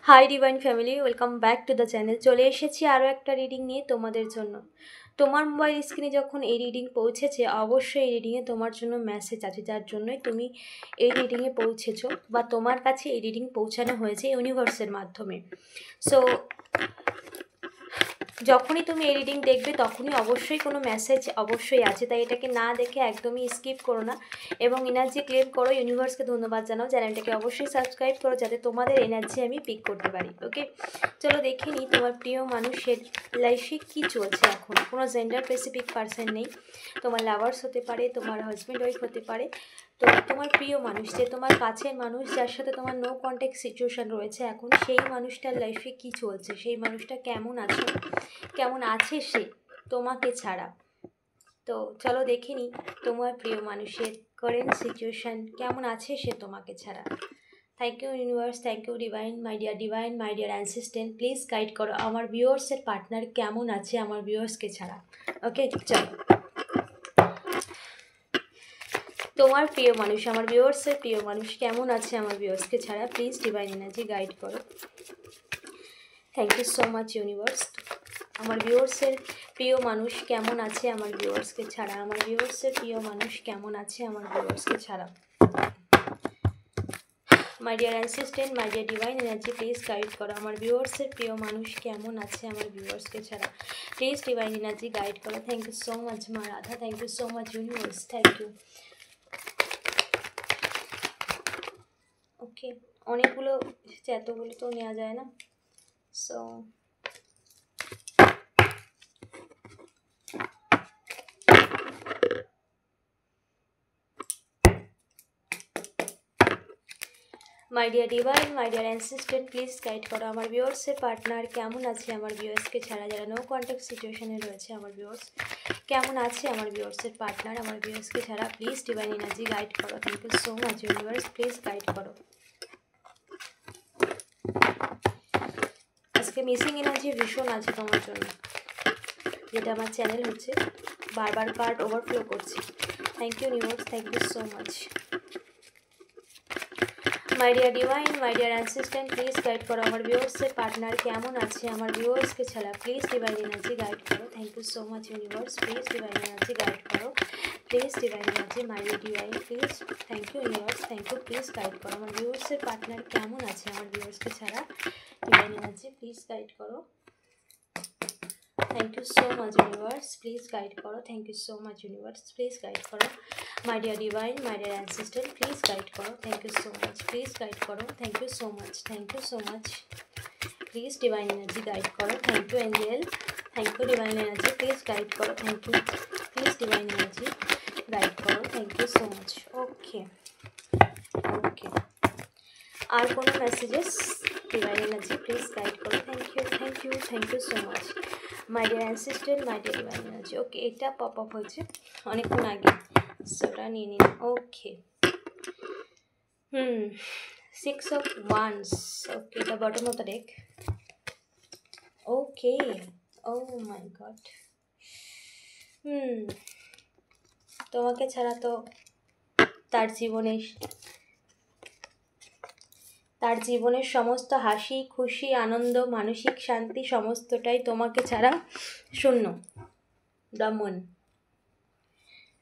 Hi divine family, welcome back to the channel. চলে এসেছি আরও একটা রিডিং নিয়ে তোমাদের জন্য। তোমার মোবাইল স্ক্রিনে যখন এই রিডিং পৌঁছেছে, অবশ্যই এই রিডিংয়ে তোমার জন্য মেসেজ আছে, যার জন্যই তুমি এই রিডিংয়ে পৌঁছেছো বা তোমার কাছে এই রিডিং পৌঁছানো হয়েছে ইউনিভার্সের মাধ্যমে। সো যখনই তুমি এই রিডিং দেখবে তখনই অবশ্যই কোনো মেসেজ অবশ্যই আছে, তাই এটাকে না দেখে একদমই স্কিপ করো না এবং এনার্জি ক্লেম করো। ইউনিভার্সকে ধন্যবাদ জানাও, চ্যানেলটাকে অবশ্যই সাবস্ক্রাইব করো যাতে তোমাদের এনার্জি আমি পিক করতে পারি। ওকে, চলো দেখে নিই তোমার প্রিয় মানুষের লাইফে কী চলছে এখন। কোনো জেন্ডার স্পেসিফিক পার্সন নেই, তোমার লাভার্স হতে পারে, তোমার হাজব্যান্ড ওয়াইফ হতে পারে। তো তোমার প্রিয় মানুষ, যে তোমার কাছের মানুষ, যার সাথে তোমার নো কন্ট্যাক্ট সিচুয়েশান রয়েছে এখন, সেই মানুষটার লাইফে কী চলছে, সেই মানুষটা কেমন আছে সে তোমাকে ছাড়া। তো চলো দেখে নিই তোমার প্রিয় মানুষের কারেন্ট সিচুয়েশান কেমন আছে সে তোমাকে ছাড়া। Thank you universe, thank you divine, my dear assistant, please guide করো আমার ভিউয়ার্সের পার্টনার কেমন আছে আমার ভিউয়ার্সকে ছাড়া। ওকে, চলো তোমার প্রিয় মানুষ, আমার ভিউয়ার্সের প্রিয় মানুষ কেমন আছে আমার ভিউয়ার্সকে ছাড়া, প্লিজ ডিভাইন এনার্জি গাইড করো। Thank you so much universe. আমার ভিউয়ার্সের প্রিয় মানুষ কেমন আছে আমার ভিউয়ার্সকে ছাড়া, আমার ভিউয়ার্সের প্রিয় মানুষ কেমন আছে আমার ভিউয়ার্সকে ছাড়া। মাই dear assistant, my dear divine energy, please guide করো আমার ভিউয়ার্সের প্রিয় মানুষ কেমন আছে আমার ভিউয়ার্সকে ছাড়া, প্লিজ ডিভাইন এনার্জি গাইড করো। থ্যাংক ইউ সো মাচ মা Radha, thank you so much universe, thank you. Okay, অনেকগুলো এতগুলো তো নেওয়া যায় না, so my dear divine, my dear assistant, please guide করো আমার ভিউয়ার্সের পার্টনার কেমন আছে আমার ভিউয়ার্সকে ছাড়া, যারা নো কন্ট্যাক্ট সিচুয়েশনে রয়েছে আমার ভিউয়ার্স কেমন আছে আমার ভিউয়ার্সের পার্টনার আমার ভিউয়ার্সকে ছাড়া, প্লিজ ডিভাইন এনার্জি গাইড করো। Thank you so much universe, please guide করো। আজকে মিসিং এনার্জি ভীষণ আছে তোমার জন্য, যেটা আমার চ্যানেল হচ্ছে বারবার কার্ড ওভারফ্লো করছে। Thank you universe, thank you so much. My dear divine, my dear assistant, please guide করো আমার ভিউয়ার্সের পার্টনার কেমন আছে আমার ভিউয়ার্সকে ছাড়া, প্লিজ ডিভাইন এনার্জি গাইড করো। Thank you so much universe, please divine energy guide করো, please divine energy, my dear divine, please. Thank you universe, thank you, please guide করো আমার ভিউয়ার্সের পার্টনার কেমন আছে আমার ভিউয়ার্সকে ছাড়া, ডিভাইন এনার্জি প্লিজ গাইড করো। Thank you so much universe, please guide করো। Thank you so much universe, please guide করো। My dear divine, my dear assistant, please guide করো। Thank you so much, please guide করো। Thank you so much, thank you so much, please divine energy guide করো। Thank you angel, thank you divine energy, please guide করো। Thank you, please divine energy guide করো। Thank you so much. Okay okay, আর কোনো messages? Divine energy please guide করো। Thank you, thank you, thank you so much my dear assistant, my dear divine energy. Okay, এটা pop up হয়েছে অনেকক্ষণ আগে, সেটা নিয়ে নিন। ওকে, 6 of Wands. Okay, the bottom of the deck. Okay, oh my god. তোমাকে ছাড়া তো তার জীবনের সমস্ত হাসি খুশি আনন্দ মানসিক শান্তি সমস্তটাই তোমাকে ছাড়া শূন্য। দমন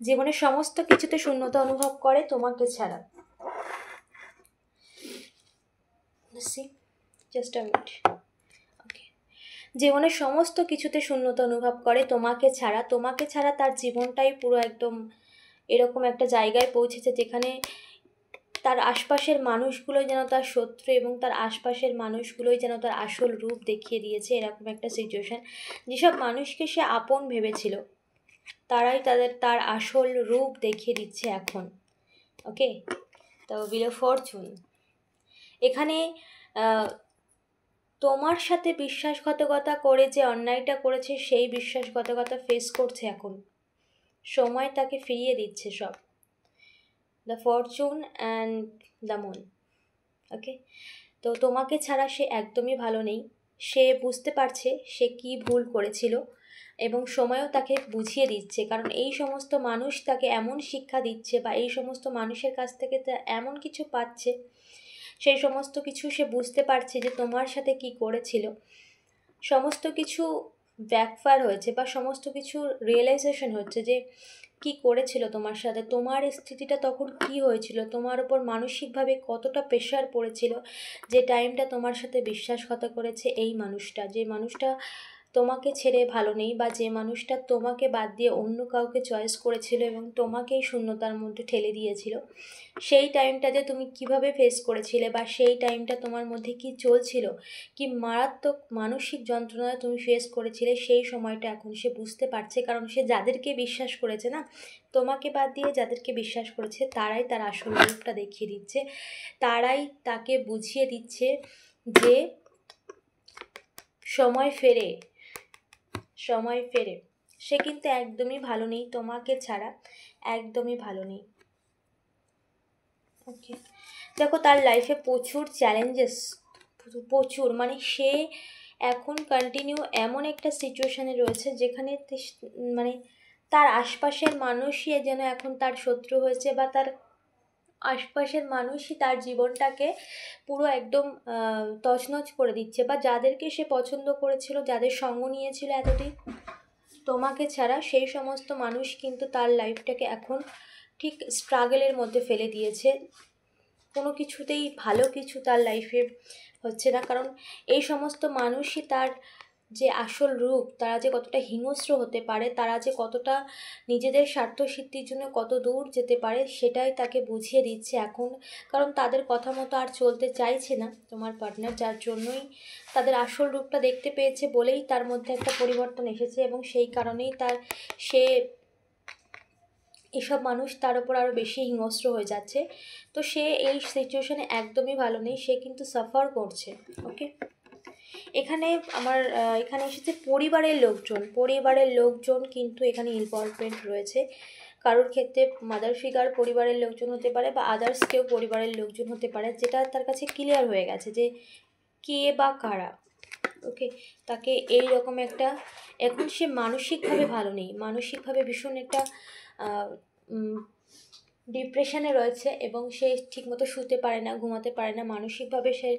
জীবনের সমস্ত কিছুতে শূন্যতা অনুভব করে তোমাকে ছাড়া। Just a minute. ওকে, জীবনের সমস্ত কিছুতে শূন্যতা অনুভব করে তোমাকে ছাড়া তার জীবনটাই পুরো একদম এরকম একটা জায়গায় পৌঁছেছে যেখানে তার আশপাশের মানুষগুলোই যেন তার শত্রু এবং তার আশপাশের মানুষগুলোই যেন তার আসল রূপ দেখিয়ে দিয়েছে। এরকম একটা সিচুয়েশান, যেসব মানুষকে সে আপন ভেবেছিল তারাই তার আসল রূপ দেখিয়ে দিচ্ছে এখন। ওকে, তো বিলো ফরচুন এখানে তোমার সাথে বিশ্বাসঘাতকতা করে যে অন্যায়টা করেছে সেই বিশ্বাসঘাতকতা ফেস করছে এখন, সময় তাকে ফিরিয়ে দিচ্ছে সব। The fortune and the moon. Okay, তো তোমাকে ছাড়া সে একদমই ভালো নেই, সে বুঝতে পারছে সে কি ভুল করেছিল এবং সময়ও তাকে বুঝিয়ে দিচ্ছে, কারণ এই সমস্ত মানুষ তাকে এমন শিক্ষা দিচ্ছে বা এই সমস্ত মানুষের কাছ থেকে তা এমন কিছু পাচ্ছে সেই সমস্ত কিছু সে বুঝতে পারছে যে তোমার সাথে কি করেছিল, সমস্ত কিছু ব্যাকফায়ার হয়েছে বা সমস্ত কিছু রিয়েলাইজেশন হচ্ছে যে কি করেছিল তোমার সাথে, তোমার স্থিতিটা তখন কি হয়েছিল, তোমার ওপর মানসিকভাবে কতটা প্রেশার পড়েছিল, যে টাইমটা তোমার সাথে বিশ্বাসঘাতক করেছে এই মানুষটা, যে মানুষটা তোমাকে ছেড়ে ভালো নেই, বা যে মানুষটা তোমাকে বাদ দিয়ে অন্য কাউকে চয়েস করেছিল এবং তোমাকেই শূন্যতার মধ্যে ঠেলে দিয়েছিল, সেই টাইমটাতে তুমি কিভাবে ফেস করেছিলে, বা সেই টাইমটা তোমার মধ্যে কি চলছিল, কি মারাত্মক মানসিক যন্ত্রণা তুমি ফেস করেছিলে, সেই সময়টা এখন সে বুঝতে পারছে। কারণ সে যাদেরকে বিশ্বাস করেছে না, তোমাকে বাদ দিয়ে যাদেরকে বিশ্বাস করেছে, তারাই তার আসল রূপটা দেখিয়ে দিচ্ছে, তারাই তাকে বুঝিয়ে দিচ্ছে যে সময় ফেরে, সময় ফেরে। সে কিন্তু একদমই ভালো নেই, তোমাকে ছাড়া একদমই ভালো নেই। ওকে, দেখো তার লাইফে প্রচুর চ্যালেঞ্জেস, প্রচুর, মানে সে এখন কন্টিনিউ এমন একটা সিচুয়েশানে রয়েছে যেখানে মানে তার আশপাশের মানুষই যেন এখন তার শত্রু হয়েছে, বা তার আশপাশের মানুষই তার জীবনটাকে পুরো একদম তছনছ করে দিচ্ছে, বা যাদেরকে সে পছন্দ করেছিল, যাদের সঙ্গ নিয়েছিল এতদিন তোমাকে ছাড়া, সেই সমস্ত মানুষ কিন্তু তার লাইফটাকে এখন ঠিক স্ট্রাগলের মধ্যে ফেলে দিয়েছে। কোনো কিছুতেই ভালো কিছু তার লাইফে হচ্ছে না, কারণ এই সমস্ত মানুষই তার যে আসল রূপ, তারা যে কতটা হিংস্র হতে পারে, তারা যে কতটা নিজেদের স্বার্থ সিদ্ধির জন্য কত দূর যেতে পারে, সেটাই তাকে বুঝিয়ে দিচ্ছে এখন। কারণ তাদের কথা মতো আর চলতে চাইছে না তোমার পার্টনার, যার জন্যই তাদের আসল রূপটা দেখতে পেয়েছে বলেই তার মধ্যে একটা পরিবর্তন এসেছে, এবং সেই কারণেই সে এসব মানুষ তার উপর আরও বেশি হিংস্র হয়ে যাচ্ছে। তো সে এই সিচুয়েশানে একদমই ভালো নেই, সে কিন্তু সাফার করছে। ওকে, এখানে আমার এখানে এসেছে পরিবারের লোকজন কিন্তু এখানে ইনভলভমেন্ট রয়েছে। কারোর ক্ষেত্রে মাদার ফিগার পরিবারের লোকজন হতে পারে, বা আদার্স কেউ পরিবারের লোকজন হতে পারে, যেটা তার কাছে ক্লিয়ার হয়ে গেছে যে কে বা কারা। ওকে, তাকে এই রকম একটা, এখন সে মানসিকভাবে ভালো নেই, মানসিকভাবে ভীষণ একটা ডিপ্রেশনে রয়েছে, এবং সে ঠিকমতো শুতে পারে না, ঘুমাতে পারে না, মানসিকভাবে সে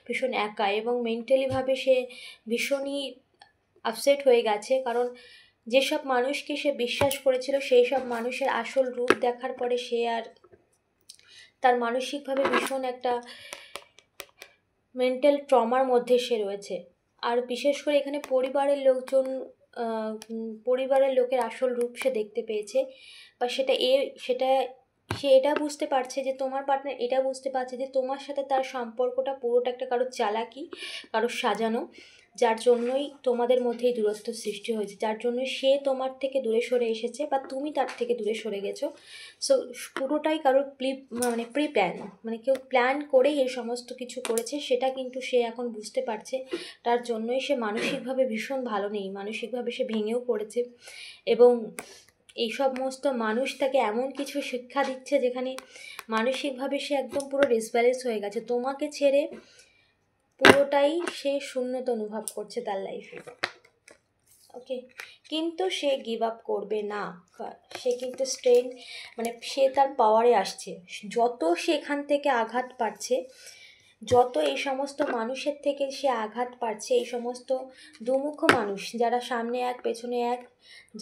ভীষণ একা, এবং মেন্টালিভাবে সে ভীষণই আপসেট হয়ে গেছে। কারণ যেসব মানুষকে সে বিশ্বাস করেছিল, সেই সব মানুষের আসল রূপ দেখার পরে সে আর তার মানসিকভাবে ভীষণ একটা মেন্টাল ট্রমার মধ্যে সে রয়েছে। আর বিশেষ করে এখানে পরিবারের লোকের আসল রূপ সে দেখতে পেয়েছে, বা সেটা সে এটা বুঝতে পারছে যে তোমার পার্টনার এটা বুঝতে পারছে যে তোমার সাথে তার সম্পর্কটা পুরোটা একটা কারোর চালাকি, কারোর সাজানো, যার জন্যই তোমাদের মধ্যে এই দূরত্ব সৃষ্টি হয়েছে, যার জন্য সে তোমার থেকে দূরে সরে এসেছে, বা তুমি তার থেকে দূরে সরে গেছো। সো পুরোটাই কারোর প্রি প্ল্যান, মানে কেউ প্ল্যান করেই এই সমস্ত কিছু করেছে, সেটা কিন্তু সে এখন বুঝতে পারছে। তার জন্যই সে মানসিকভাবে ভীষণ ভালো নেই, মানসিকভাবে সে ভেঙেও পড়েছে, এবং এই সমস্ত মানুষ তাকে এমন কিছু শিক্ষা দিচ্ছে যেখানে মানসিকভাবে সে একদম পুরো ডিসব্যালেন্স হয়ে গেছে, তোমাকে ছেড়ে পুরোটাই সে শূন্যতা অনুভব করছে তার লাইফে। ওকে, কিন্তু সে গিভ আপ করবে না, সে কিন্তু মানে সে তার পাওয়ারে আসছে। যত সে এখান থেকে আঘাত পাচ্ছে, যত এই সমস্ত মানুষের থেকে সে আঘাত পাচ্ছে, এই সমস্ত দুমুখ মানুষ, যারা সামনে এক পেছনে এক,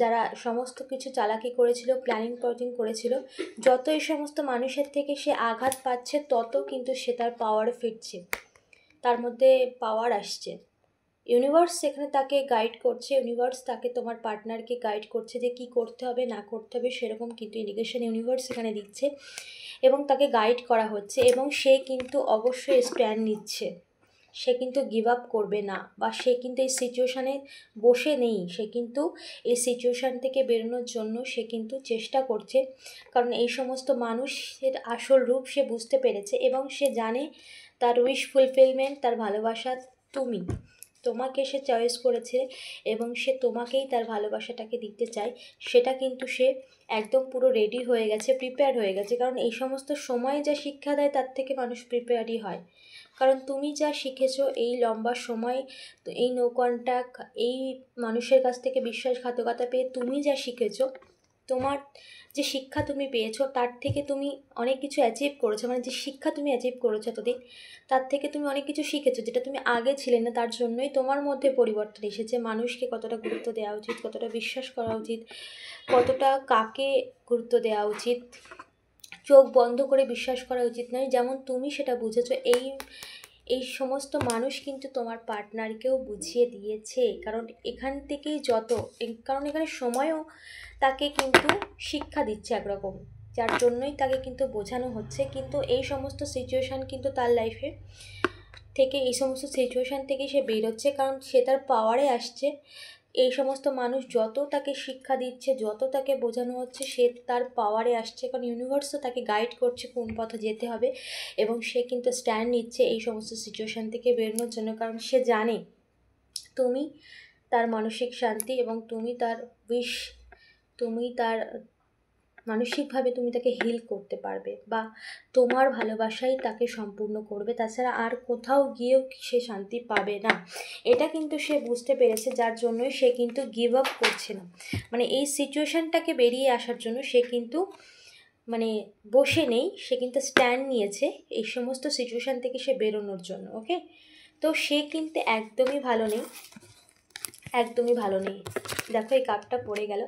যারা সমস্ত কিছু চালাকি করেছিল, প্ল্যানিং করেছিল, যত এই সমস্ত মানুষের থেকে সে আঘাত পাচ্ছে, তত কিন্তু সে তার পাওয়ারে ফিরছে, তার মধ্যে পাওয়ার আসছে। ইউনিভার্স সেখানে তাকে গাইড করছে, ইউনিভার্স তাকে, তোমার পার্টনারকে গাইড করছে যে কী করতে হবে না করতে হবে, সেরকম কিন্তু ইন্ডিকেশন ইউনিভার্স সেখানে দিচ্ছে, এবং তাকে গাইড করা হচ্ছে, এবং সে কিন্তু অবশ্যই স্ট্যান্ড নিচ্ছে, সে কিন্তু গিভ আপ করবে না, বা সে কিন্তু এই সিচুয়েশানে বসে নেই, সে কিন্তু এই সিচুয়েশান থেকে বেরোনোর জন্য সে কিন্তু চেষ্টা করছে। কারণ এই সমস্ত মানুষের আসল রূপ সে বুঝতে পেরেছে, এবং সে জানে তার উইশ ফুলফিলমেন্ট, তার ভালোবাসা তোমাকে সে চয়েস করেছে, এবং সে তোমাকেই তার ভালোবাসাটাকে দিতে চায়, সেটা কিন্তু সে একদম পুরো রেডি হয়ে গেছে, প্রিপেয়ার হয়ে গেছে। কারণ এই সমস্ত সময় যা শিক্ষা দেয়, তার থেকে মানুষ প্রিপেয়ারই হয়। কারণ তুমি যা শিখেছো এই লম্বা সময়, তো এই নো কন্ট্যাক্ট, এই মানুষের কাছ থেকে বিশ্বাসঘাতকতা পেয়ে তুমি যা শিখেছো, তোমার যে শিক্ষা তুমি পেয়েছো তার থেকে তুমি অনেক কিছু অ্যাচিভ করেছো, মানে যে শিক্ষা তুমি অ্যাচিভ করেছো এতদিন, তার থেকে তুমি অনেক কিছু শিখেছো যেটা তুমি আগে ছিলে না। তার জন্যই তোমার মধ্যে পরিবর্তন এসেছে। মানুষকে কতটা গুরুত্ব দেওয়া উচিত, কতটা বিশ্বাস করা উচিত, কতটা কাকে গুরুত্ব দেওয়া উচিত, চোখ বন্ধ করে বিশ্বাস করা উচিত নয়, যেমন তুমি সেটা বুঝেছো। এই সমস্ত মানুষ কিন্তু তোমার পার্টনারকেও বুঝিয়ে দিয়েছে। কারণ এখান থেকেই কারণ এখানে সময়ও তাকে কিন্তু শিক্ষা দিচ্ছে একরকম, যার জন্যই তাকে কিন্তু বোঝানো হচ্ছে। কিন্তু এই সমস্ত সিচুয়েশান কিন্তু তার লাইফে থেকে, এই সমস্ত সিচুয়েশান থেকে সে বেরোচ্ছে, কারণ সে তার পাওয়ারে আসছে। এই সমস্ত মানুষ যত তাকে শিক্ষা দিচ্ছে, যত তাকে বোঝানো হচ্ছে, সে তার পাওয়ারে আসছে, কারণ ইউনিভার্সও তাকে গাইড করছে কোন পথে যেতে হবে। এবং সে কিন্তু স্ট্যান্ড নিচ্ছে এই সমস্ত সিচুয়েশান থেকে বেরোনোর জন্য, কারণ সে জানে তুমি তার মানসিক শান্তি এবং তুমি তার মানসিকভাবে তুমি তাকে হিল করতে পারবে, বা তোমার ভালোবাসাই তাকে সম্পূর্ণ করবে। তাছাড়া আর কোথাও গিয়েও সে শান্তি পাবে না, এটা কিন্তু সে বুঝতে পেরেছে। যার জন্যই সে কিন্তু গিভ আপ করছে না, মানে এই সিচুয়েশানটাকে বেরিয়ে আসার জন্য সে কিন্তু মানে বসে নেই, সে কিন্তু স্ট্যান্ড নিয়েছে এই সমস্ত সিচুয়েশান থেকে সে বেরোনোর জন্য। ওকে, তো সে কিন্তু একদমই ভালো নেই। দেখো এই কাপটা পড়ে গেল।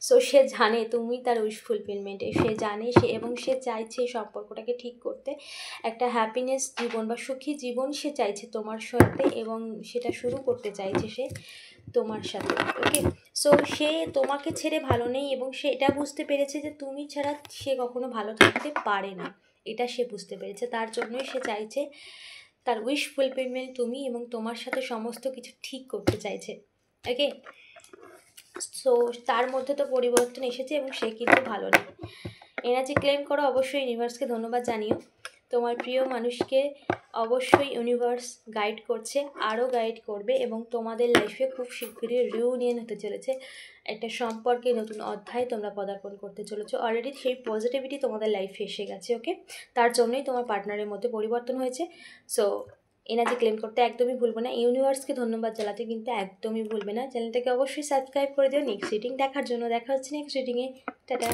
সো সে জানে তুমি তার উইশ ফুলফিলমেন্টে, সে জানে এবং সে চাইছে এই সম্পর্কটাকে ঠিক করতে, একটা হ্যাপিনেস জীবন বা সুখী জীবন সে চাইছে তোমার সাথে, এবং সেটা শুরু করতে চাইছে সে তোমার সাথে। ওকে, সো সে তোমাকে ছেড়ে ভালো নেই, এবং সে এটা বুঝতে পেরেছে যে তুমি ছাড়া সে কখনো ভালো থাকতে পারে না, এটা সে বুঝতে পেরেছে। তার জন্যই সে চাইছে, তার উইশ ফুলফিলমেন্ট তুমি, এবং তোমার সাথে সমস্ত কিছু ঠিক করতে চাইছে। ওকে, সো তার মধ্যে তো পরিবর্তন এসেছে এবং সে কিন্তু ভালো নেই। এনার্জি ক্লেম করো, অবশ্যই ইউনিভার্সকে ধন্যবাদ জানিও। তোমার প্রিয় মানুষকে অবশ্যই ইউনিভার্স গাইড করছে, আরও গাইড করবে, এবং তোমাদের লাইফে খুব শীঘ্রই রিউনিয়ন হতে চলেছে। একটা সম্পর্কে নতুন অধ্যায় তোমরা পদার্পণ করতে চলেছো। অলরেডি সেই পজিটিভিটি তোমাদের লাইফে এসে গেছে। ওকে, তার জন্যই তোমার পার্টনারের মধ্যে পরিবর্তন হয়েছে। সো এনার্জি ক্লেম করতে একদমই ভুলবে না, ইউনিভার্সকে ধন্যবাদ জানাতে কিন্তু একদমই ভুলবে না। চ্যানেলটাকে অবশ্যই সাবস্ক্রাইব করে দিও নেক্সট রিডিং দেখার জন্য। দেখা হচ্ছে নেক্সট রিডিংয়ে। টাটা।